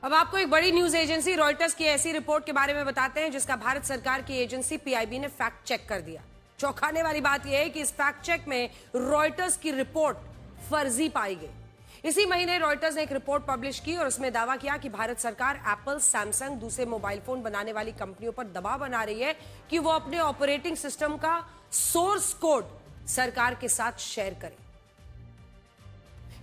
अब आपको एक बड़ी न्यूज एजेंसी रॉयटर्स की ऐसी रिपोर्ट के बारे में बताते हैं जिसका भारत सरकार की एजेंसी पीआईबी ने फैक्ट चेक कर दिया। चौंकाने वाली बात यह है कि इस फैक्ट चेक में रॉयटर्स की रिपोर्ट फर्जी पाई गई। इसी महीने रॉयटर्स ने एक रिपोर्ट पब्लिश की और उसमें दावा किया कि भारत सरकार एप्पल, सैमसंग, दूसरे मोबाइल फोन बनाने वाली कंपनियों पर दबाव बना रही है कि वो अपने ऑपरेटिंग सिस्टम का सोर्स कोड सरकार के साथ शेयर करे।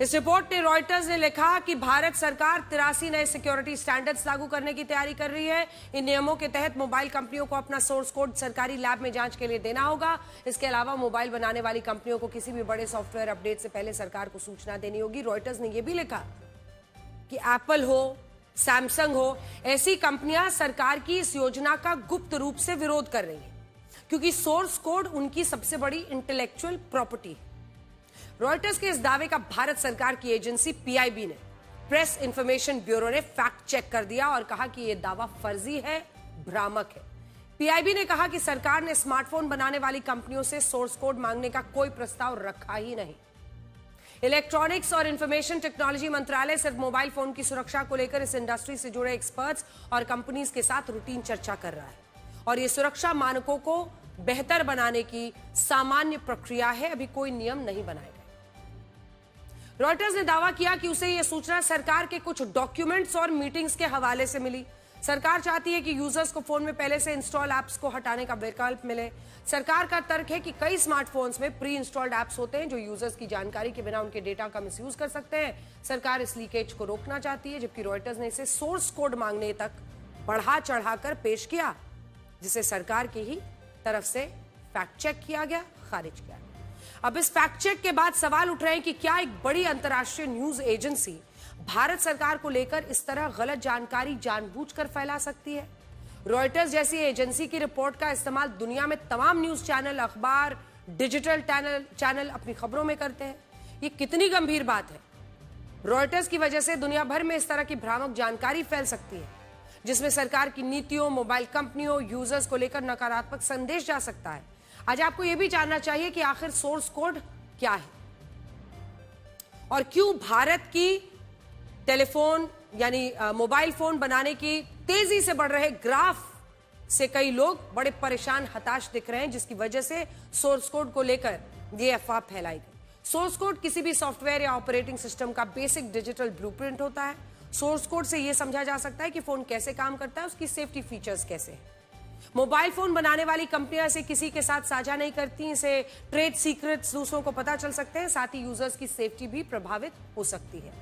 इस रिपोर्ट में रॉयटर्स ने लिखा कि भारत सरकार 83 नए सिक्योरिटी स्टैंडर्ड्स लागू करने की तैयारी कर रही है। इन नियमों के तहत मोबाइल कंपनियों को अपना सोर्स कोड सरकारी लैब में जांच के लिए देना होगा। इसके अलावा मोबाइल बनाने वाली कंपनियों को किसी भी बड़े सॉफ्टवेयर अपडेट से पहले सरकार को सूचना देनी होगी। रॉयटर्स ने यह भी लिखा कि एप्पल हो, सैमसंग हो, ऐसी कंपनियां सरकार की इस योजना का गुप्त रूप से विरोध कर रही है क्योंकि सोर्स कोड उनकी सबसे बड़ी इंटेलेक्चुअल प्रॉपर्टी है। रॉयटर्स के इस दावे का भारत सरकार की एजेंसी पीआईबी ने, प्रेस इंफॉर्मेशन ब्यूरो ने फैक्ट चेक कर दिया और कहा कि यह दावा फर्जी है, भ्रामक है। पीआईबी ने कहा कि सरकार ने स्मार्टफोन बनाने वाली कंपनियों से सोर्स कोड मांगने का कोई प्रस्ताव रखा ही नहीं। इलेक्ट्रॉनिक्स और इंफॉर्मेशन टेक्नोलॉजी मंत्रालय सिर्फ मोबाइल फोन की सुरक्षा को लेकर इस इंडस्ट्री से जुड़े एक्सपर्ट्स और कंपनीज के साथ रूटीन चर्चा कर रहा है और यह सुरक्षा मानकों को बेहतर बनाने की सामान्य प्रक्रिया है। अभी कोई नियम नहीं बनाए गए। रॉयटर्स ने दावा किया कि उसे यह सूचना सरकार के कुछ डॉक्यूमेंट्स और मीटिंग्स के हवाले से मिली। सरकार चाहती है कि यूजर्स को फोन में पहले से इंस्टॉल एप्स को हटाने का विकल्प मिले। सरकार का तर्क है कि कई स्मार्टफोन्स में प्री इंस्टॉल्ड एप्स होते हैं जो यूजर्स की जानकारी के बिना उनके डेटा का मिसयूज कर सकते हैं। सरकार इस लीकेज को रोकना चाहती है, जबकि रॉयटर्स ने इसे सोर्स कोड मांगने तक बढ़ा चढ़ाकर पेश किया, जिसे सरकार की ही तरफ से फैक्ट चेक किया गया, खारिज किया गया। अब इस फैक्ट चेक के बाद सवाल उठ रहे हैं कि क्या एक बड़ी अंतर्राष्ट्रीय न्यूज एजेंसी भारत सरकार को लेकर इस तरह गलत जानकारी जानबूझकर फैला सकती है? रॉयटर्स जैसी एजेंसी की रिपोर्ट का इस्तेमाल दुनिया में तमाम न्यूज चैनल, अखबार, डिजिटल चैनल अपनी खबरों में करते हैं। ये कितनी गंभीर बात है। रॉयटर्स की वजह से दुनिया भर में इस तरह की भ्रामक जानकारी फैल सकती है जिसमें सरकार की नीतियों, मोबाइल कंपनियों, यूजर्स को लेकर नकारात्मक संदेश जा सकता है। आज आपको यह भी जानना चाहिए कि आखिर सोर्स कोड क्या है और क्यों भारत की टेलीफोन यानी मोबाइल फोन बनाने की तेजी से बढ़ रहे ग्राफ से कई लोग बड़े परेशान, हताश दिख रहे हैं, जिसकी वजह से सोर्स कोड को लेकर ये अफवाह फैलाई गई। सोर्स कोड किसी भी सॉफ्टवेयर या ऑपरेटिंग सिस्टम का बेसिक डिजिटल ब्लूप्रिंट होता है। सोर्स कोड से यह समझा जा सकता है कि फोन कैसे काम करता है, उसकी सेफ्टी फीचर्स कैसे हैं। मोबाइल फोन बनाने वाली कंपनियां इसे किसी के साथ साझा नहीं करती। इसे ट्रेड सीक्रेट्स दूसरों को पता चल सकते हैं, साथ ही यूजर्स की सेफ्टी भी प्रभावित हो सकती है।